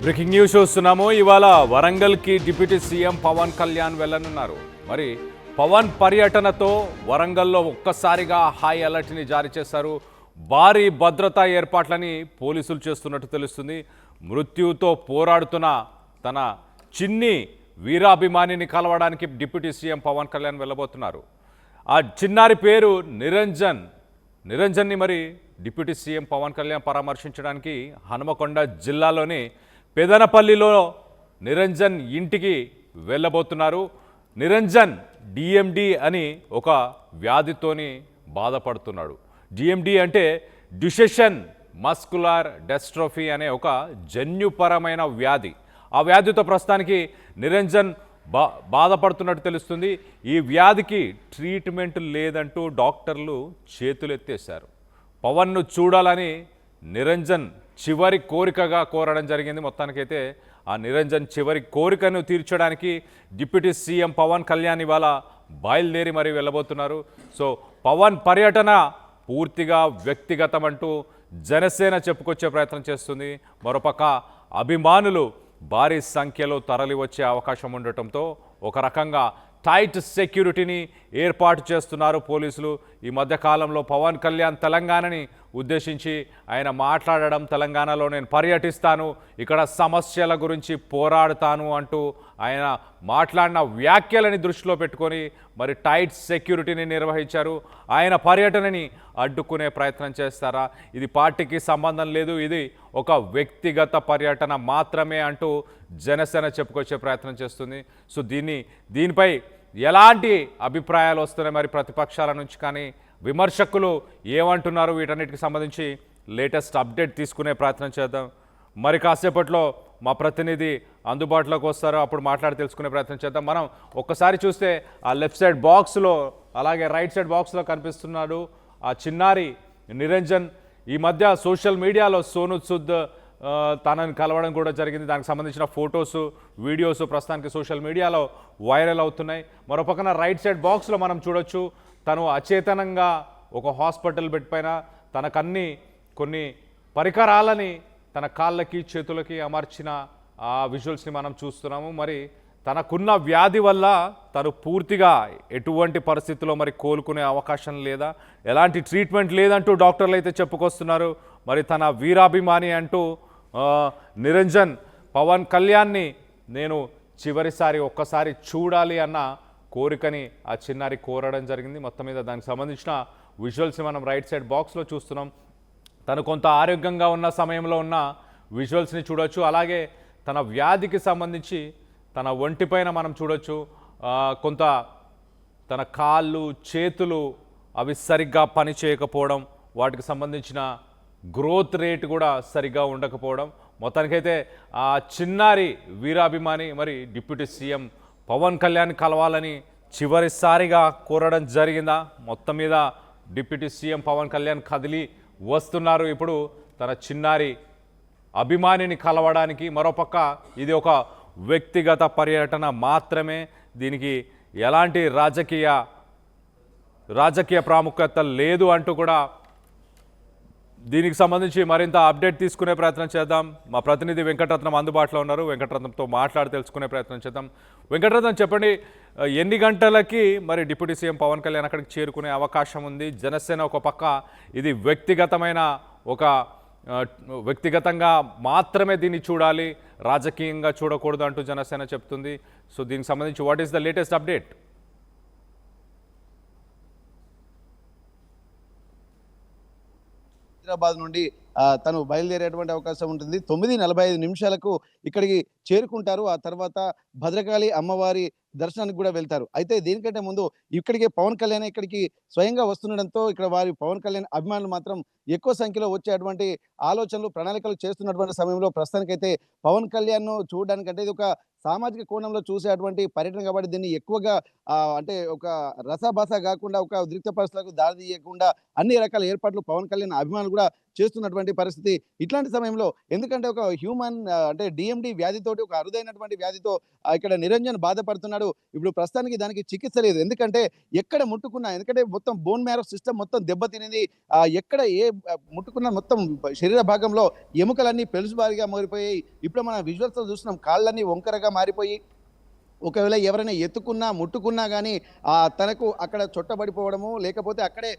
Breaking news చూస్తున్నాము. ఇవాళ వరంగల్కి డిప్యూటీ సీఎం పవన్ కళ్యాణ్ వెళ్ళనున్నారు. మరి పవన్ పర్యటనతో వరంగల్లో ఒక్కసారిగా హై అలర్ట్ని జారీ చేశారు. భారీ భద్రతా ఏర్పాట్లని పోలీసులు చేస్తున్నట్టు తెలుస్తుంది. మృత్యుతో పోరాడుతున్న తన చిన్ని వీరాభిమానిని కలవడానికి డిప్యూటీ సీఎం పవన్ కళ్యాణ్ వెళ్ళబోతున్నారు. ఆ చిన్నారి పేరు నిరంజన్ని మరి డిప్యూటీ సీఎం పవన్ కళ్యాణ్ పరామర్శించడానికి హనుమకొండ జిల్లాలోని పెదనపల్లిలో నిరంజన్ ఇంటికి వెళ్ళబోతున్నారు. నిరంజన్ డిఎండి అని ఒక వ్యాధితోని బాధపడుతున్నాడు. డిఎండి అంటే డ్యుషెషన్ మస్కులార్ డెస్ట్రోఫీ అనే ఒక జన్యుపరమైన వ్యాధి. ఆ వ్యాధితో ప్రస్తుతానికి నిరంజన్ బాధపడుతున్నట్టు తెలుస్తుంది. ఈ వ్యాధికి ట్రీట్మెంట్ లేదంటూ డాక్టర్లు చేతులెత్తేశారు. పవన్ను చూడాలని నిరంజన్ చివరి కోరికగా కోరడం జరిగింది. మొత్తానికైతే ఆ నిరంజన్ చివరి కోరికను తీర్చడానికి డిప్యూటీ సీఎం పవన్ కళ్యాణ్ ఇవాళ బయలుదేరి మరీ వెళ్ళబోతున్నారు. సో పవన్ పర్యటన పూర్తిగా వ్యక్తిగతం అంటూ జనసేన చెప్పుకొచ్చే ప్రయత్నం చేస్తుంది. మరోపక్క అభిమానులు భారీ సంఖ్యలో తరలి వచ్చే అవకాశం ఉండటంతో ఒక రకంగా టైట్ సెక్యూరిటీని ఏర్పాటు చేస్తున్నారు పోలీసులు. ఈ మధ్యకాలంలో పవన్ కళ్యాణ్ తెలంగాణని ఉద్దేశించి ఆయన మాట్లాడడం, తెలంగాణలో నేను పర్యటిస్తాను, ఇక్కడ సమస్యల గురించి పోరాడుతాను అంటూ ఆయన మాట్లాడిన వ్యాఖ్యలని దృష్టిలో పెట్టుకొని మరి టైట్ సెక్యూరిటీని నిర్వహించారు. ఆయన పర్యటనని అడ్డుకునే ప్రయత్నం చేస్తారా? ఇది పార్టీకి సంబంధం లేదు, ఇది ఒక వ్యక్తిగత పర్యటన మాత్రమే అంటూ జనసేన చెప్పుకొచ్చే ప్రయత్నం చేస్తుంది. సో దీనిపై ఎలాంటి అభిప్రాయాలు వస్తున్నాయి మరి ప్రతిపక్షాల నుంచి కానీ, విమర్శకులు ఏమంటున్నారు, వీటన్నిటికి సంబంధించి లేటెస్ట్ అప్డేట్ తీసుకునే ప్రయత్నం చేద్దాం. మరి కాసేపట్లో మా ప్రతినిధి అందుబాటులోకి వస్తారు, అప్పుడు మాట్లాడి తెలుసుకునే ప్రయత్నం చేద్దాం. మనం ఒక్కసారి చూస్తే ఆ లెఫ్ట్ సైడ్ బాక్స్లో అలాగే రైట్ సైడ్ బాక్స్లో కనిపిస్తున్నాడు ఆ చిన్నారి నిరంజన్. ఈ మధ్య సోషల్ మీడియాలో సోను సూద్ తనని కలవడం కూడా జరిగింది. దానికి సంబంధించిన ఫొటోస్, వీడియోస్ ప్రస్తుతానికి సోషల్ మీడియాలో వైరల్ అవుతున్నాయి. మరోపక్కన రైట్ సైడ్ బాక్స్లో మనం చూడొచ్చు తను అచేతనంగా ఒక హాస్పిటల్ బెడ్ పైన తనకన్నీ కొన్ని పరికరాలని తన కాళ్ళకి చేతులకి అమర్చిన ఆ విజువల్స్ని మనం చూస్తున్నాము. మరి తనకున్న వ్యాధి వల్ల తను పూర్తిగా ఎటువంటి పరిస్థితుల్లో మరి కోలుకునే అవకాశం లేదా, ఎలాంటి ట్రీట్మెంట్ లేదంటూ డాక్టర్లు అయితే చెప్పుకొస్తున్నారు. మరి తన వీరాభిమాని అంటూ నిరంజన్ పవన్ కళ్యాణ్ని నేను చివరిసారి ఒక్కసారి చూడాలి అన్న కోరికని ఆ చిన్నారి కోరడం జరిగింది. మొత్తం మీద దానికి సంబంధించిన విజువల్స్ని మనం రైట్ సైడ్ బాక్స్లో చూస్తున్నాం. తను కొంత ఆరోగ్యంగా ఉన్న సమయంలో ఉన్న విజువల్స్ని చూడొచ్చు. అలాగే తన వ్యాధికి సంబంధించి తన ఒంటిపైన మనం చూడొచ్చు కొంత తన కాళ్ళు, చేతులు అవి సరిగ్గా పని చేయకపోవడం, వాటికి సంబంధించిన గ్రోత్ రేట్ కూడా సరిగ్గా ఉండకపోవడం. మొత్తానికైతే ఆ చిన్నారి వీరాభిమాని మరి డిప్యూటీ సీఎం పవన్ కళ్యాణ్ కలవాలని చివరిసారిగా కోరడం జరిగిందా? మొత్తం మీద డిప్యూటీ సీఎం పవన్ కళ్యాణ్ కదిలి వస్తున్నారు ఇప్పుడు తన చిన్నారి అభిమానిని కలవడానికి. మరోపక్క ఇది ఒక వ్యక్తిగత పర్యటన మాత్రమే, దీనికి ఎలాంటి రాజకీయ ప్రాముఖ్యత లేదు అంటూ కూడా దీనికి సంబంధించి మరింత అప్డేట్ తీసుకునే ప్రయత్నం చేద్దాం. మా ప్రతినిధి వెంకటరత్నం అందుబాటులో ఉన్నారు. వెంకటరత్నంతో మాట్లాడి తెలుసుకునే ప్రయత్నం చేద్దాం. వెంకటరత్నం, చెప్పండి, ఎన్ని గంటలకి మరి డిప్యూటీ సీఎం పవన్ కళ్యాణ్ అక్కడికి చేరుకునే అవకాశం ఉంది? జనసేన ఒక పక్క ఇది వ్యక్తిగతంగా మాత్రమే దీన్ని చూడాలి, రాజకీయంగా చూడకూడదు అంటూ జనసేన చెప్తుంది. సో దీనికి సంబంధించి what is the latest update? Hyderabad నుండి తను బయలుదేరేటువంటి అవకాశం ఉంటుంది. 9:45 ఇక్కడికి చేరుకుంటారు. ఆ తర్వాత భద్రకాళి అమ్మవారి దర్శనానికి కూడా వెళ్తారు. అయితే దీనికంటే ముందు ఇక్కడికే పవన్ కళ్యాణ్ ఇక్కడికి స్వయంగా వస్తుండడంతో ఇక్కడ వారి పవన్ కళ్యాణ్ అభిమానులు మాత్రం ఎక్కువ సంఖ్యలో వచ్చేటువంటి ఆలోచనలు, ప్రణాళికలు చేస్తున్నటువంటి సమయంలో ప్రస్తుతానికైతే పవన్ కళ్యాణ్ను చూడడానికంటే ఇది ఒక సామాజిక కోణంలో చూసేటువంటి పర్యటన కాబట్టి దీన్ని ఎక్కువగా అంటే ఒక రసాభాస కాకుండా ఒక ఉద్రిక్త పరిస్థితులకు దారి తీయకుండా అన్ని రకాల ఏర్పాట్లు పవన్ కళ్యాణ్ అభిమానులు కూడా చేస్తున్నటువంటి పరిస్థితి. ఇట్లాంటి సమయంలో ఎందుకంటే ఒక హ్యూమన్ అంటే డీఎండీ వ్యాధితోటి ఒక అరుదైనటువంటి వ్యాధితో ఇక్కడ నిరంజన్ బాధపడుతున్నాడు. ఇప్పుడు ప్రస్తుతానికి దానికి చికిత్స లేదు. ఎందుకంటే ఎక్కడ ముట్టుకున్నా ఎందుకంటే మొత్తం బోన్ మ్యారో సిస్టమ్ మొత్తం దెబ్బతినింది. ఎక్కడ ముట్టుకున్న మొత్తం శరీర భాగంలో ఎముకలన్నీ పెలుసుబారిగా మారిపోయాయి. ఇప్పుడు మనం విజువల్స్‌లో చూస్తున్నాం కాళ్ళన్నీ వంకరగా మారిపోయి ఒకవేళ ఎవరైనా ఎత్తుకున్నా, ముట్టుకున్నా గానీ తనకు అక్కడ చొట్టబడిపోవడము, లేకపోతే అక్కడే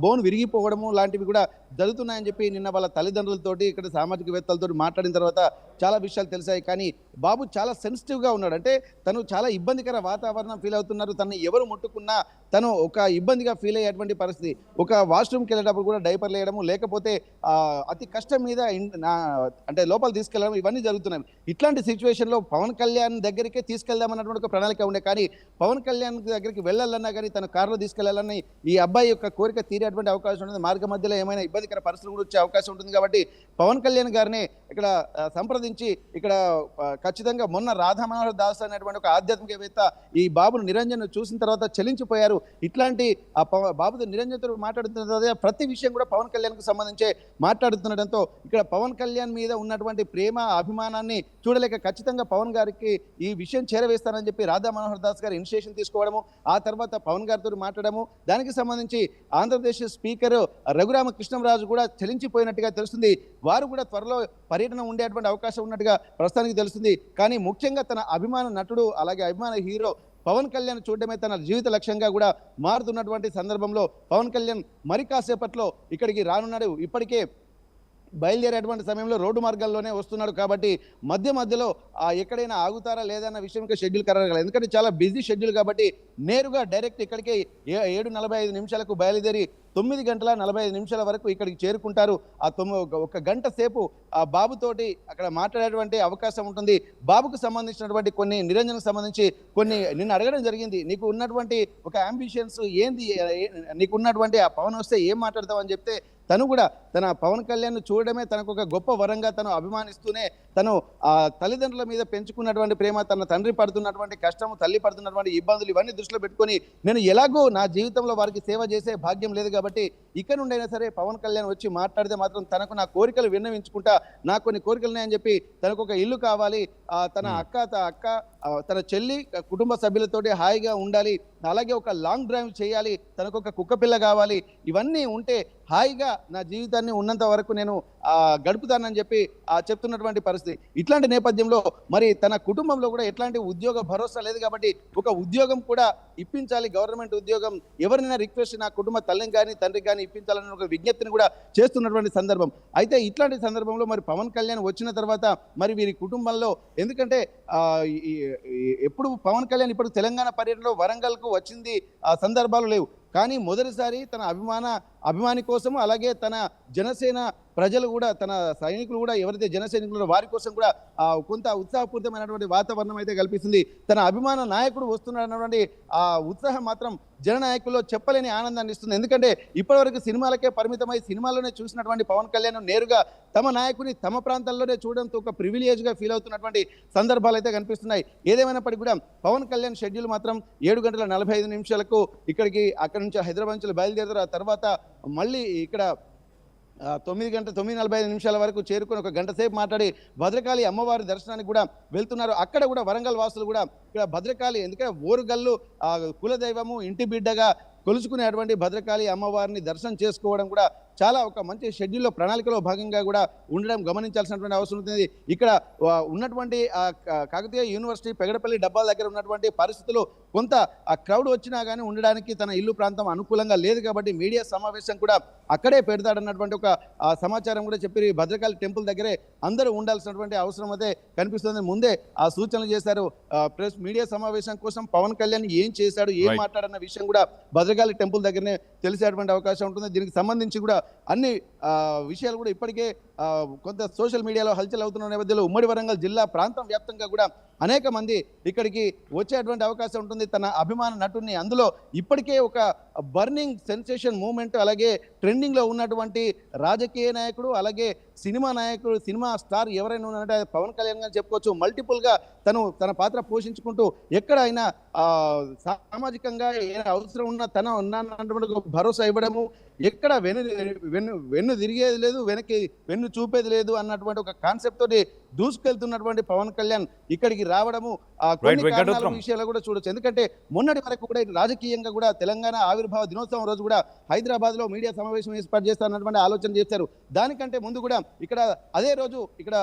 బోన్ విరిగిపోవడము లాంటివి కూడా జరుగుతున్నాయని చెప్పి నిన్న వాళ్ళ తల్లిదండ్రులతోటి, ఇక్కడ సామాజికవేత్తలతోటి మాట్లాడిన తర్వాత చాలా విషయాలు తెలిసాయి. కానీ బాబు చాలా సెన్సిటివ్‌గా ఉన్నాడు. అంటే తను చాలా ఇబ్బందికర వాతావరణం ఫీల్ అవుతున్నారు. తనని ఎవరు ముట్టుకున్నా తను ఒక ఇబ్బందిగా ఫీల్ అయ్యేటువంటి పరిస్థితి. ఒక వాష్‌రూమ్‌కెళ్ళేటప్పుడు కూడా డైపర్‌లేయడము, లేకపోతే అతి కష్టం మీద అంటే లోపల తీసుకెళ్లడం ఇవన్నీ జరుగుతున్నాయి. ఇట్లాంటి సిట్యుయేషన్‌లో పవన్ కళ్యాణ్ దగ్గరికే తీసుకెళ్దామన్నటువంటి ఒక ప్రణాళిక ఉండే. కానీ పవన్ కళ్యాణ్ దగ్గరికి వెళ్ళాలన్నా కానీ తన కారులో తీసుకెళ్లాలని ఈ అబ్బాయి యొక్క కోరిక తీరేటువంటి అవకాశం ఉంటుంది. మార్గ మధ్యలో ఏమైనా ఇబ్బందికర పరిస్థితులు కూడా వచ్చే అవకాశం ఉంటుంది. కాబట్టి పవన్ కళ్యాణ్ గారిని ఇక్కడ సంప్రదించి ఇక్కడ ఖచ్చితంగా మొన్న రాధా మనోహర్ దాస్ అనేటువంటి ఒక ఆధ్యాత్మికవేత్త ఈ బాబును నిరంజన్ చూసిన తర్వాత చలించిపోయారు. ఇట్లాంటి బాబుతో నిరంజన్తో మాట్లాడుతున్న తర్వాత ప్రతి విషయం కూడా పవన్ కళ్యాణ్కు సంబంధించే మాట్లాడుతుండటంతో ఇక్కడ పవన్ కళ్యాణ్ మీద ఉన్నటువంటి ప్రేమ అభిమానాన్ని చూడలేక ఖచ్చితంగా పవన్ గారికి ఈ విషయం చేరవేస్తానని చెప్పి రాధా మనోహర్ దాస్ గారు ఇనిషియేషన్ తీసుకోవడము, ఆ తర్వాత పవన్ గారితో మాట్లాడము, దానికి సంబంధించి ఆంధ్రప్రదేశ్ స్పీకర్ రఘురామ కృష్ణంరాజు కూడా చలించిపోయినట్టుగా తెలుస్తుంది. వారు కూడా త్వరలో పర్యటన ఉండేటువంటి అవకాశం ఉన్నట్టుగా ప్రస్తుతానికి తెలుస్తుంది. కానీ ముఖ్యంగా తన అభిమాన నటుడు అలాగే అభిమాన హీరో పవన్ కళ్యాణ్ చూడడమే తన జీవిత లక్ష్యంగా కూడా మారుతున్నటువంటి సందర్భంలో పవన్ కళ్యాణ్ మరి కాసేపట్లో ఇక్కడికి రానున్నాడు. ఇప్పటికే బయలుదేరేటువంటి సమయంలో రోడ్డు మార్గాల్లోనే వస్తున్నాడు. కాబట్టి మధ్యలో ఎక్కడైనా ఆగుతారా లేదా అన్న విషయం షెడ్యూల్ ఖరారు కాలేదు. ఎందుకంటే చాలా బిజీ షెడ్యూల్ కాబట్టి నేరుగా డైరెక్ట్ ఇక్కడికి 7:45 బయలుదేరి 9:45 వరకు ఇక్కడికి చేరుకుంటారు. ఒక గంట సేపు ఆ బాబుతోటి అక్కడ మాట్లాడేటువంటి అవకాశం ఉంటుంది. బాబుకు సంబంధించినటువంటి కొన్ని నిరంజన్కు సంబంధించి కొన్ని నిన్ను అడగడం జరిగింది. నీకు ఉన్నటువంటి ఒక అంబిషన్స్ ఏంది, నీకు ఉన్నటువంటి ఆ పవన్ వస్తే ఏం మాట్లాడతావు అని చెప్తే తను కూడా తన పవన్ కళ్యాణ్ చూడడమే తనకు ఒక గొప్ప వరంగా తను అభిమానిస్తూనే తను తల్లిదండ్రుల మీద పెంచుకున్నటువంటి ప్రేమ, తన తండ్రి పడుతున్నటువంటి కష్టము, తల్లి పడుతున్నటువంటి ఇబ్బందులు ఇవన్నీ దృష్టిలో పెట్టుకొని నేను ఎలాగో నా జీవితంలో వారికి సేవ చేసే భాగ్యం లేదు కాబట్టి ఇక్కడ నుండైనా సరే పవన్ కళ్యాణ్ వచ్చి మాట్లాడితే మాత్రం తనకు నా కోరికలు విన్నవించుకుంటా, నాకు కొన్ని కోరికలు ఉన్నాయని చెప్పి తనకు ఒక ఇల్లు కావాలి, తన అక్క తన చెల్లి కుటుంబ సభ్యులతోటి హాయిగా ఉండాలి, అలాగే ఒక లాంగ్ డ్రైవ్ చేయాలి, తనకు ఒక కుక్క పిల్ల కావాలి, ఇవన్నీ ఉంటే హాయిగా నా జీవితాన్ని ఉన్నంత వరకు నేను గడుపుతానని చెప్పి చెప్తున్నటువంటి పరిస్థితి. ఇట్లాంటి నేపథ్యంలో మరి తన కుటుంబంలో కూడా ఎట్లాంటి ఉద్యోగ భరోసా లేదు కాబట్టి ఒక ఉద్యోగం కూడా ఇప్పించాలి, గవర్నమెంట్ ఉద్యోగం ఎవరినైనా రిక్వెస్ట్ నా కుటుంబ తల్లిని కానీ తండ్రికి కానీ ఇప్పించాలన్న ఒక విజ్ఞప్తిని కూడా చేస్తున్నటువంటి సందర్భం. అయితే ఇట్లాంటి సందర్భంలో మరి పవన్ కళ్యాణ్ వచ్చిన తర్వాత మరి వీరి కుటుంబంలో ఎందుకంటే ఎప్పుడు పవన్ కళ్యాణ్ ఇప్పుడు తెలంగాణ పర్యటనలో వరంగల్కు వచ్చింది సందర్భాలు లేవు. కానీ మొదటిసారి తన అభిమాని కోసము అలాగే తన జనసేన ప్రజలు కూడా తన సైనికులు కూడా ఎవరైతే జన సైనికులు వారి కోసం కూడా కొంత ఉత్సాహపూరితమైనటువంటి వాతావరణం అయితే కల్పిస్తుంది. తన అభిమాన నాయకుడు వస్తున్నాడన్నటువంటి ఆ ఉత్సాహం మాత్రం జననాయకుల్లో చెప్పలేని ఆనందాన్ని ఇస్తుంది. ఎందుకంటే ఇప్పటివరకు సినిమాలకే పరిమితమై సినిమాల్లోనే చూసినటువంటి పవన్ కళ్యాణ్ నేరుగా తమ నాయకుని తమ ప్రాంతాల్లోనే చూడడంతో ఒక ప్రివిలేజ్గా ఫీల్ అవుతున్నటువంటి సందర్భాలు అయితే కనిపిస్తున్నాయి. ఏదేమైనప్పటికీ కూడా పవన్ కళ్యాణ్ షెడ్యూల్ మాత్రం 7:45 ఇక్కడికి అక్కడి నుంచి హైదరాబాద్ నుంచి బయలుదేరుతారు. ఆ తర్వాత మళ్ళీ ఇక్కడ 9:45 వరకు చేరుకొని ఒక గంట సేపు మాట్లాడి భద్రకాళి అమ్మవారి దర్శనానికి కూడా వెళ్తున్నారు. అక్కడ కూడా వరంగల్ వాసులు కూడా ఇక్కడ భద్రకాళి ఎందుకంటే ఓరుగల్లు కులదైవము ఇంటి బిడ్డగా కొలుచుకునేటువంటి భద్రకాళి అమ్మవారిని దర్శనం చేసుకోవడం కూడా చాలా ఒక మంచి షెడ్యూల్లో ప్రణాళికలో భాగంగా కూడా ఉండడం గమనించాల్సినటువంటి అవసరం ఉంటుంది. ఇక్కడ ఉన్నటువంటి కాకతీయ యూనివర్సిటీ పెగడపల్లి డబ్బాల దగ్గర ఉన్నటువంటి పరిస్థితులు కొంత క్రౌడ్ వచ్చినా కానీ ఉండడానికి తన ఇల్లు ప్రాంతం అనుకూలంగా లేదు కాబట్టి మీడియా సమావేశం కూడా అక్కడే పెడతాడన్నటువంటి ఒక సమాచారం కూడా చెప్పి భద్రకాళి టెంపుల్ దగ్గరే అందరూ ఉండాల్సినటువంటి అవసరం అయితే కనిపిస్తుంది. ముందే ఆ సూచనలు చేశారు. ప్రెస్ మీడియా సమావేశం కోసం పవన్ కళ్యాణ్ ఏం చేశాడు, ఏం మాట్లాడన్న విషయం కూడా భద్రకాళి టెంపుల్ దగ్గరనే తెలిసేటువంటి అవకాశం ఉంటుంది. దీనికి సంబంధించి కూడా అన్ని విషయాలు కూడా ఇప్పటికే కొంత సోషల్ మీడియాలో హల్చల్ అవుతున్న నేపథ్యంలో ఉమ్మడి వరంగల్ జిల్లా ప్రాంతం వ్యాప్తంగా కూడా అనేక మంది ఇక్కడికి వచ్చేటువంటి అవకాశం ఉంటుంది. తన అభిమాన నటుడిని అందులో ఇప్పటికే ఒక బర్నింగ్ సెన్సేషన్ మూమెంట్, అలాగే ట్రెండింగ్లో ఉన్నటువంటి రాజకీయ నాయకుడు, అలాగే సినిమా నాయకుడు, సినిమా స్టార్ ఎవరైనా ఉన్నారంటే పవన్ కళ్యాణ్ గారు చెప్పుకోవచ్చు. మల్టిపుల్గా తన పాత్ర పోషించుకుంటూ ఎక్కడైనా సామాజికంగా ఏ అవసరం ఉన్నా తన ఉన్నాన్నటువంటి భరోసా ఇవ్వడము, ఎక్కడ వెన్ను తిరిగేది లేదు, వెన్ను చూపేది లేదు అన్నటువంటి ఒక కాన్సెప్ట్ తోటి దూసుకెళ్తున్నటువంటి పవన్ కళ్యాణ్ ఇక్కడికి రావడము కొన్ని కారణాల విషయాలు కూడా చూడొచ్చు. ఎందుకంటే మొన్నటి వరకు కూడా రాజకీయంగా కూడా తెలంగాణ ఆవిర్భావ దినోత్సవం రోజు కూడా హైదరాబాద్ లో మీడియా సమావేశం ఏర్పాటు చేస్తారన్నటువంటి ఆలోచన చేశారు. దానికంటే ముందు కూడా ఇక్కడ అదే రోజు ఇక్కడ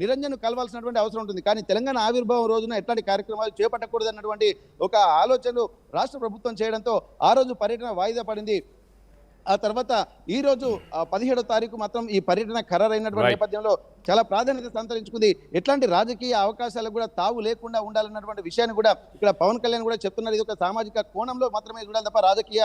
నిరంజన్ కలవాల్సినటువంటి అవసరం ఉంటుంది. కానీ తెలంగాణ ఆవిర్భావం రోజున ఎట్లాంటి కార్యక్రమాలు చేపట్టకూడదు అన్నటువంటి ఒక ఆలోచనలు రాష్ట్ర ప్రభుత్వం చేయడంతో ఆ రోజు పర్యటన వాయిదా పడింది. ఆ తర్వాత ఈ రోజు 17వ తారీఖు మాత్రం ఈ పర్యటన ఖరారైనటువంటి నేపథ్యంలో చాలా ప్రాధాన్యత సంతరించుకుంది. ఎట్లాంటి రాజకీయ అవకాశాలకు కూడా తావు లేకుండా ఉండాలన్నటువంటి విషయాన్ని కూడా ఇక్కడ పవన్ కళ్యాణ్ కూడా చెప్తున్నారు. ఇది ఒక సామాజిక కోణంలో మాత్రమే చూడాలి తప్ప రాజకీయ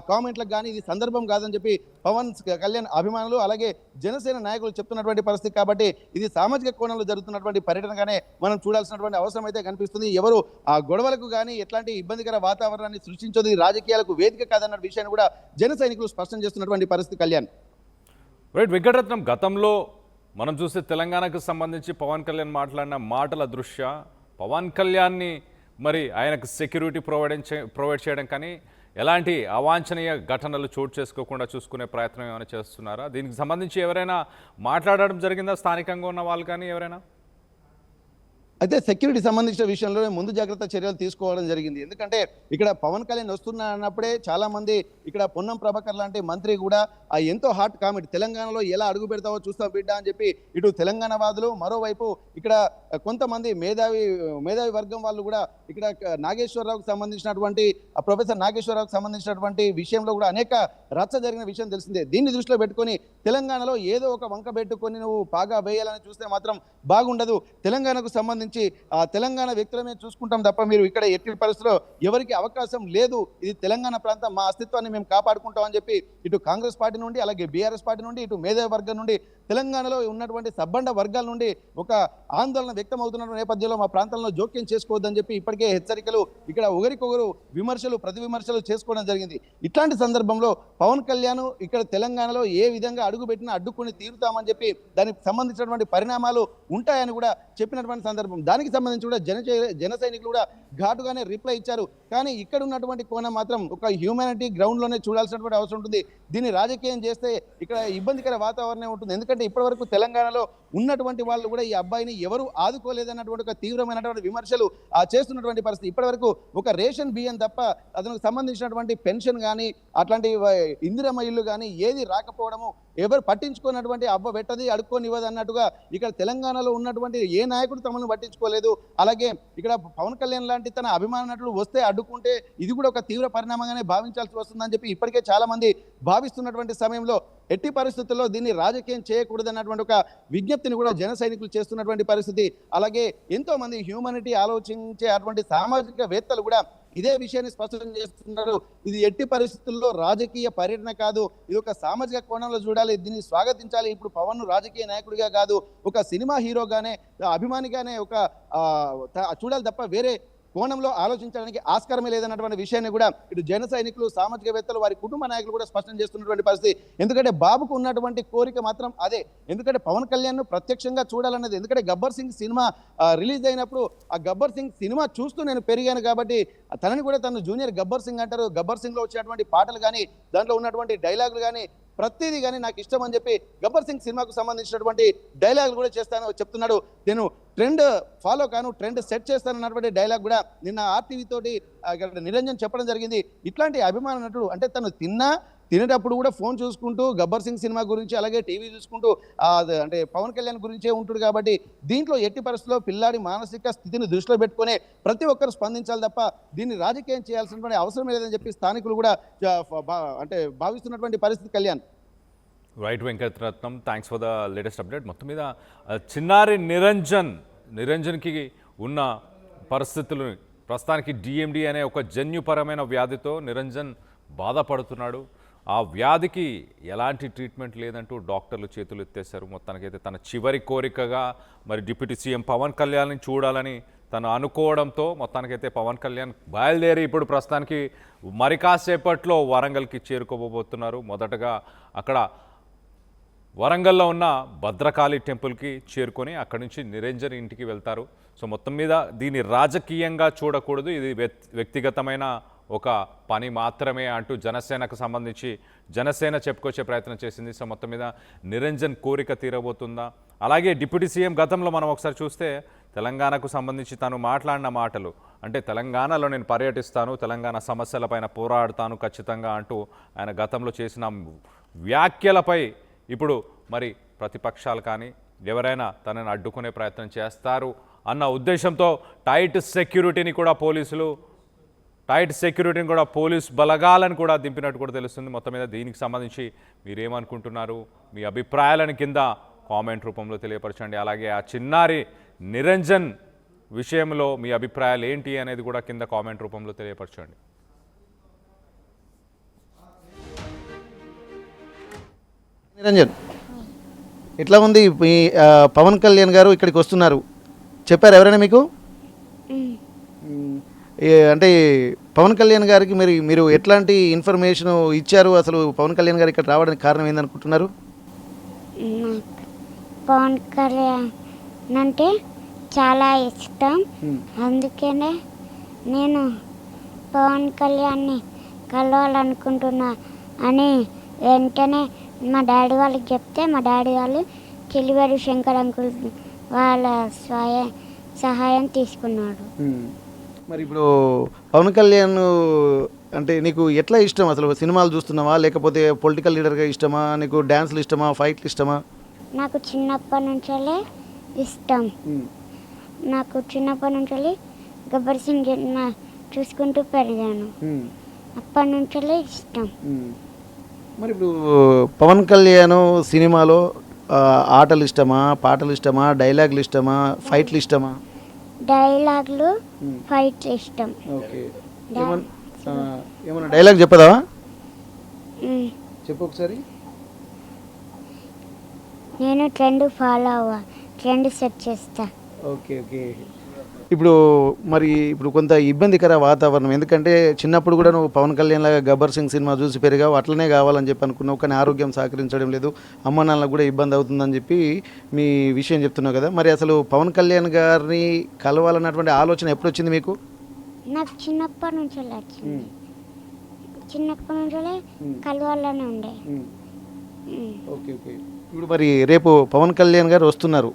కామెంట్లకు కానీ ఇది సందర్భం కాదని చెప్పి పవన్ కళ్యాణ్ అభిమానులు అలాగే జనసేన నాయకులు చెప్తున్నటువంటి పరిస్థితి. కాబట్టి ఇది సామాజిక కోణంలో జరుగుతున్నటువంటి పర్యటనగానే మనం చూడాల్సినటువంటి అవసరం అయితే కనిపిస్తుంది. ఎవరు ఆ గొడవలకు కానీ ఎట్లాంటి ఇబ్బందికర వాతావరణాన్ని సృష్టించదు, రాజకీయాలకు వేదిక కాదన్న విషయాన్ని కూడా జన సైనికులు స్పష్టం చేస్తున్నటువంటి పరిస్థితి. కళ్యాణ్ రైట్ వెంకటరత్నం, గతంలో మనం చూస్తే తెలంగాణకు సంబంధించి పవన్ కళ్యాణ్ మాట్లాడిన మాటల దృష్ట్యా పవన్ కళ్యాణ్ని మరి ఆయనకు సెక్యూరిటీ ప్రొవైడ్ చేయడం కానీ ఎలాంటి అవాంఛనీయ ఘటనలు చోటు చేసుకోకుండా చూసుకునే ప్రయత్నం ఏమైనా చేస్తున్నారా? దీనికి సంబంధించి ఎవరైనా మాట్లాడడం జరిగిందా స్థానికంగా ఉన్న వాళ్ళు కానీ ఎవరైనా? అయితే సెక్యూరిటీ సంబంధించిన విషయంలో ముందు జాగ్రత్త చర్యలు తీసుకోవడం జరిగింది. ఎందుకంటే ఇక్కడ పవన్ కళ్యాణ్ వస్తున్నా అన్నప్పుడే చాలా మంది ఇక్కడ పొన్నం ప్రభాకర్ లాంటి మంత్రి కూడా ఎంతో హాట్ కామెంట్, తెలంగాణలో ఎలా అడుగు పెడతావో చూస్తాం బిడ్డ అని చెప్పి ఇటు తెలంగాణ వాదులు, మరోవైపు ఇక్కడ కొంతమంది మేధావి వర్గం వాళ్ళు కూడా ఇక్కడ నాగేశ్వరరావుకు సంబంధించినటువంటి ప్రొఫెసర్ నాగేశ్వరరావుకు సంబంధించినటువంటి విషయంలో కూడా అనేక రచ్చ జరిగిన విషయం తెలిసిందే. దీన్ని దృష్టిలో పెట్టుకొని తెలంగాణలో ఏదో ఒక వంక పెట్టుకొని నువ్వు పాగా వేయాలని చూస్తే మాత్రం బాగుండదు. తెలంగాణకు సంబంధించి తెలంగాణ వ్యక్తులమే చూసుకుంటాం తప్ప మీరు ఇక్కడ ఎట్టి పరిస్థితుల్లో ఎవరికి అవకాశం లేదు, ఇది తెలంగాణ ప్రాంతం, మా అస్తిత్వాన్ని మేము కాపాడుకుంటాం అని చెప్పి ఇటు కాంగ్రెస్ పార్టీ నుండి అలాగే బీఆర్ఎస్ పార్టీ నుండి ఇటు మేధావి వర్గం నుండి తెలంగాణలో ఉన్నటువంటి సబ్బండ వర్గాల నుండి ఒక ఆందోళన వ్యక్తం అవుతున్న నేపథ్యంలో మా ప్రాంతంలో జోక్యం చేసుకోవద్దని చెప్పి ఇప్పటికే హెచ్చరికలు, ఇక్కడ ఒకరికొకరు విమర్శలు ప్రతి విమర్శలు చేసుకోవడం జరిగింది. ఇట్లాంటి సందర్భంలో పవన్ కళ్యాణ్ ఇక్కడ తెలంగాణలో ఏ విధంగా అడుగు పెట్టినా అడ్డుకొని తీరుతామని చెప్పి దానికి సంబంధించినటువంటి పరిణామాలు ఉంటాయని కూడా చెప్పినటువంటి సందర్భం. దానికి సంబంధించి కూడా జన సైనికులు కూడా ఘాటుగానే రిప్లై ఇచ్చారు. కానీ ఇక్కడ ఉన్నటువంటి కోణం మాత్రం ఒక హ్యూమానిటీ గ్రౌండ్లోనే చూడాల్సినటువంటి అవసరం ఉంటుంది. దీన్ని రాజకీయం చేస్తే ఇక్కడ ఇబ్బందికర వాతావరణం ఉంటుంది. ఎందుకంటే ఇప్పటివరకు తెలంగాణలో ఉన్నటువంటి వాళ్ళు కూడా ఈ అబ్బాయిని ఎవరు ఆదుకోలేదన్నటువంటి ఒక తీవ్రమైనటువంటి విమర్శలు చేస్తున్నటువంటి పరిస్థితి. ఇప్పటివరకు ఒక రేషన్ బియ్యం తప్ప అతనికి సంబంధించినటువంటి పెన్షన్ కానీ అట్లాంటి ఇందిరమ్మ ఇల్లు కానీ ఏది రాకపోవడము, ఎవరు పట్టించుకున్నటువంటి అవ్వ పెట్టది అడుక్కోనివ్వదు అన్నట్టుగా ఇక్కడ తెలంగాణలో ఉన్నటువంటి ఏ నాయకుడు తమను పట్టించుకోలేదు. అలాగే ఇక్కడ పవన్ కళ్యాణ్ లాంటి తన అభిమాన నటులు వస్తే అడ్డుకుంటే ఇది కూడా ఒక తీవ్ర పరిణామంగానే భావించాల్సి వస్తుందని చెప్పి ఇప్పటికే చాలా మంది భావిస్తున్నటువంటి సమయంలో ఎట్టి పరిస్థితుల్లో దీన్ని రాజకీయం చేయకూడదన్నటువంటి ఒక విజ్ఞప్తిని కూడా జన సైనికులు చేస్తున్నటువంటి పరిస్థితి. అలాగే ఎంతో మంది హ్యూమానిటీ ఆలోచించే అటువంటి సామాజికవేత్తలు కూడా ఇదే విషయాన్ని స్పష్టం చేస్తున్నారు. ఇది ఎట్టి పరిస్థితుల్లో రాజకీయ పర్యటన కాదు, ఇది ఒక సామాజిక కోణంలో చూడాలి, దీన్ని స్వాగతించాలి. ఇప్పుడు పవన్ రాజకీయ నాయకుడిగా కాదు, ఒక సినిమా హీరోగానే అభిమానిగానే ఒక చూడాలి తప్ప వేరే కోణంలో ఆలోచించడానికి ఆస్కారమే లేదన్నటువంటి విషయాన్ని కూడా ఇటు జన సైనికులు, సామాజికవేత్తలు, వారి కుటుంబ నాయకులు కూడా స్పష్టం చేస్తున్నటువంటి పరిస్థితి. ఎందుకంటే బాబుకు ఉన్నటువంటి కోరిక మాత్రం అదే. ఎందుకంటే పవన్ కళ్యాణ్ ప్రత్యక్షంగా చూడాలన్నది. ఎందుకంటే గబ్బర్ సింగ్ సినిమా రిలీజ్ అయినప్పుడు ఆ గబ్బర్ సింగ్ సినిమా చూస్తూ నేను పెరిగాను కాబట్టి తనని కూడా తను జూనియర్ గబ్బర్ సింగ్ అంటారు. గబ్బర్ సింగ్లో వచ్చినటువంటి పాటలు కానీ దాంట్లో ఉన్నటువంటి డైలాగులు కానీ ప్రతిదీ కానీ నాకు ఇష్టం అని చెప్పి గబ్బర్ సింగ్ సినిమాకు సంబంధించినటువంటి డైలాగులు కూడా చెప్తున్నాడు. నేను ట్రెండ్ ఫాలో కాను, ట్రెండ్ సెట్ చేస్తానన్నటువంటి డైలాగ్ కూడా నిన్న ఆర్టీవీ తోటి నిరంజన్ చెప్పడం జరిగింది. ఇట్లాంటి అభిమాన నటుడు అంటే తను తినేటప్పుడు కూడా ఫోన్ చూసుకుంటూ గబ్బర్ సింగ్ సినిమా గురించి అలాగే టీవీ చూసుకుంటూ అంటే పవన్ కళ్యాణ్ గురించే ఉంటుంది. కాబట్టి దీంట్లో ఎట్టి పరిస్థితుల్లో పిల్లాడి మానసిక స్థితిని దృష్టిలో పెట్టుకునే ప్రతి ఒక్కరు స్పందించాలి తప్ప దీన్ని రాజకీయం చేయాల్సినటువంటి అవసరం లేదని చెప్పి స్థానికులు కూడా అంటే భావిస్తున్నటువంటి పరిస్థితి. Kalyan right Venkataratnam, thanks for the latest update. మొత్తం మీద చిన్నారి నిరంజన్కి ఉన్న పరిస్థితులు ప్రస్తుతానికి డిఎండి అనే ఒక జన్యుపరమైన వ్యాధితో నిరంజన్ బాధపడుతున్నాడు. ఆ వ్యాధికి ఎలాంటి ట్రీట్మెంట్ లేదంటూ డాక్టర్లు చేతులు ఎత్తేశారు. మొత్తానికైతే తన చివరి కోరికగా మరి డిప్యూటీ సీఎం పవన్ కళ్యాణ్ని చూడాలని తను అనుకోవడంతో మొత్తానికైతే పవన్ కళ్యాణ్ బయలుదేరి ఇప్పుడు ప్రస్తుతానికి మరి కాసేపట్లో వరంగల్కి చేరుకోబోతున్నారు. మొదటగా అక్కడ వరంగల్లో ఉన్న భద్రకాళి టెంపుల్కి చేరుకొని అక్కడి నుంచి నిరంజన్ ఇంటికి వెళ్తారు. సో మొత్తం మీద దీన్ని రాజకీయంగా చూడకూడదు, ఇది వ్యక్తిగతమైన ఒక పని మాత్రమే అంటూ జనసేనకు సంబంధించి జనసేన చెప్పుకొచ్చే ప్రయత్నం చేసింది. సో మొత్తం మీద నిరంజన్ కోరిక తీరబోతుందా? అలాగే డిప్యూటీ సీఎం గతంలో మనం ఒకసారి చూస్తే తెలంగాణకు సంబంధించి తాను మాట్లాడిన మాటలు, అంటే తెలంగాణలో నేను పర్యటిస్తాను, తెలంగాణ సమస్యలపైన పోరాడతాను ఖచ్చితంగా అంటూ ఆయన గతంలో చేసిన వ్యాఖ్యలపై ఇప్పుడు మరి ప్రతిపక్షాలు కానీ ఎవరైనా తనని అడ్డుకునే ప్రయత్నం చేస్తారు అన్న ఉద్దేశంతో టైట్ సెక్యూరిటీని కూడా పోలీస్ బలగాలను కూడా దింపినట్టు కూడా తెలుస్తుంది. మొత్తం మీద దీనికి సంబంధించి మీరేమనుకుంటున్నారు? మీ అభిప్రాయాలను కింద కామెంట్ రూపంలో తెలియపరచండి. అలాగే ఆ చిన్నారి నిరంజన్ విషయంలో మీ అభిప్రాయాలు ఏంటి అనేది కూడా కింద కామెంట్ రూపంలో తెలియపరచండి. నిరంజన్, ఎట్లా ఉంది మీ పవన్ కళ్యాణ్ గారు ఇక్కడికి వస్తున్నారు చెప్పారు ఎవరైనా మీకు? అంటే పవన్ కళ్యాణ్ గారికి మీరు ఎట్లాంటి ఇన్ఫర్మేషన్ ఇచ్చారు? అసలు పవన్ కళ్యాణ్ గారు ఇక్కడ రావడానికి కారణం ఏందనుకుంటున్నారు? పవన్ కళ్యాణ్ అంటే చాలా ఇష్టం, అందుకనే నేను పవన్ కళ్యాణ్ని కలవాలనుకుంటున్నా అని వెంటనే మా డాడీ వాళ్ళకి చెప్తే మా డాడీ వాళ్ళు చెలివేరు శంకర్ అంకుల్ వాళ్ళ సహాయం తీసుకున్నాడు. మరి ఇప్పుడు పవన్ కళ్యాణ్ అంటే నీకు ఎట్లా ఇష్టం? అసలు సినిమాలు చూస్తున్నావా, లేకపోతే పొలిటికల్ లీడర్గా ఇష్టమా, నీకు డ్యాన్స్లు ఇష్టమా, ఫైట్లు ఇష్టమా? నాకు చిన్నప్పటి నుంచే ఇష్టం. నాకు చిన్నప్పటి నుంచి గబ్బర్ సింగ్ చూసుకుంటూ పెరిగాను, అప్పటి నుంచే ఇష్టం. మరి ఇప్పుడు పవన్ కళ్యాణ్ సినిమాలో ఆటలు ఇష్టమా, పాటలు ఇష్టమా, డైలాగులు ఇష్టమా, ఫైట్లు ఇష్టమా? డైలాగులు, ఫైట్లు ఇష్టం. ఓకే, ఏమన్నా డైలాగ్ చెప్పదా? చెప్పు ఒకసారి. నేను ట్రెండ్ ఫాలో ట్రెండ్ సెట్ చేస్తా. Okay okay. ఇప్పుడు కొంత ఇబ్బందికర వాతావరణం, ఎందుకంటే చిన్నప్పుడు కూడా నువ్వు పవన్ కళ్యాణ్ లాగా గబ్బర్ సింగ్ సినిమా చూసి పెరిగావు, అట్లనే కావాలని చెప్పి అనుకున్నావు, కానీ ఆరోగ్యం సహకరించడం లేదు, అమ్మ నాన్నలకు కూడా ఇబ్బంది అవుతుందని చెప్పి మీ విషయం చెప్తున్నావు కదా. మరి అసలు పవన్ కళ్యాణ్ గారిని కలవాలన్నటువంటి ఆలోచన ఎప్పుడు వచ్చింది మీకు? నాకు చిన్నప్పటి నుంచి వచ్చింది, చిన్నప్పటి నుంచి కలవాలని ఉండే. Okay okay. ఇప్పుడు మరి రేపు పవన్ కళ్యాణ్ గారు వస్తున్నారు,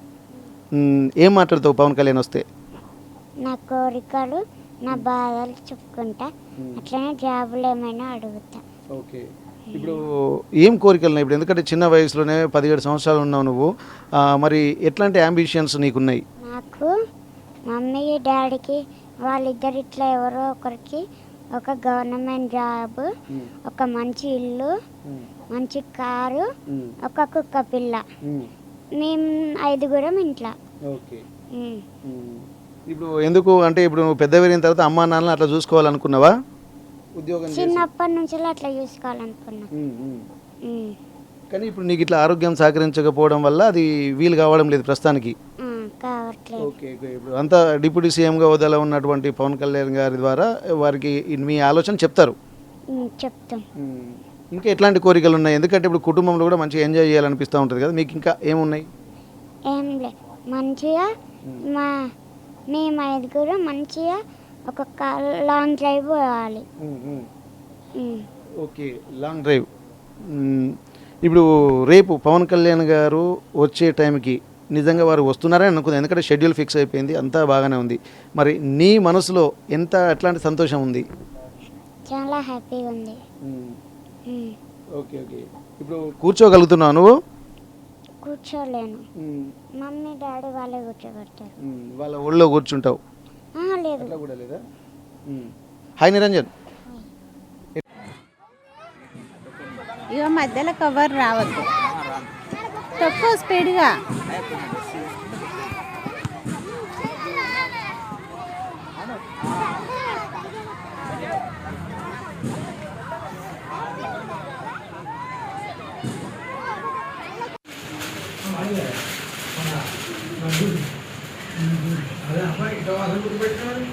ఏం మాట్లాడతావు పవన్ కళ్యాణ్ వస్తే? నా కోరికలు, నా బాధలు చెప్పుకుంటా, అట్లనే జాబులు ఏమైనా అడుగుతా. ఓకే. ఇప్పుడు ఏం కోరికలు ఉన్నాయి ఇప్పుడు? ఎందుకంటే చిన్న వయసులోనే 17 సంవత్సరాలు ఉన్నావు నువ్వు, మరి ఎట్లాంటి అంబిషన్స్ నీకున్నాయి? నాకు మమ్మీకి డాడీకి వాళ్ళిద్దరు ఇట్లా ఎవరో ఒకరికి ఒక గవర్నమెంట్ జాబ్, ఒక మంచి ఇల్లు, మంచి కారు, ఒక కుక్క పిల్ల, మేము 5 ఇంట్లో. ఓకే. ఇప్పుడు ఎందుకు అంటే ఇప్పుడు నువ్వు పెద్ద పెరిగిన తర్వాత అమ్మా నాన్నలు అట్లా చూసుకోవాలనుకున్నావా? ఉద్యోగం చిన్నప్పటి నుంచి అట్లా చూసుకోవాలనుకున్నా, కానీ ఇప్పుడు నీకు ఇట్లా ఆరోగ్యం సహకరించకపోవడం వల్ల అది వీలు కావడం లేదు ప్రస్తుతానికి. కావట్లేదు. ఓకే. ఇప్పుడు అంతా డిప్యూటీ సీఎంగా హోదాలో ఉన్నటువంటి పవన్ కళ్యాణ్ గారి ద్వారా వారికి మీ ఆలోచన చెప్తారు. చెప్తాం. ఇంకా ఎట్లాంటి కోరికలు ఉన్నాయి? ఎందుకంటే ఇప్పుడు కుటుంబంలో కూడా మంచిగా ఎంజాయ్ చేయాలనిపిస్తూ ఉంటుంది కదా, మీకు ఇంకా ఏమున్నాయి? ఏం లేదు, మంచిగా మేము 5 మంచిగా ఒక లాంగ్ డ్రైవ్ పోవాలి. Okay, long drive. ఇప్పుడు రేపు పవన్ కళ్యాణ్ గారు వచ్చే టైంకి నిజంగా వారు వస్తున్నారని అనుకుంది, ఎందుకంటే షెడ్యూల్ ఫిక్స్ అయిపోయింది, అంతా బాగానే ఉంది. మరి నీ మనసులో ఎట్లాంటి సంతోషం ఉంది? చాలా హ్యాపీగా ఉంది. Okay okay. ఇప్పుడు కూర్చోగలుగుతున్నావు నువ్వు? కూర్చోలేను, మమ్మీ డాడీ వాళ్ళే కూర్చోబెడతారు. వాళ్ళ ఒళ్ళో కూర్చుంటావు? లేదు. అట్లా కూడా లేదా? హాయ్ నిరంజన్. ఇక మధ్యలో కవర్ రావద్దు, తక్కువ స్పీడ్గా. అదే అమ్మాయి ఇటు వాసన గుర్తుపెట్టుకోవాలి.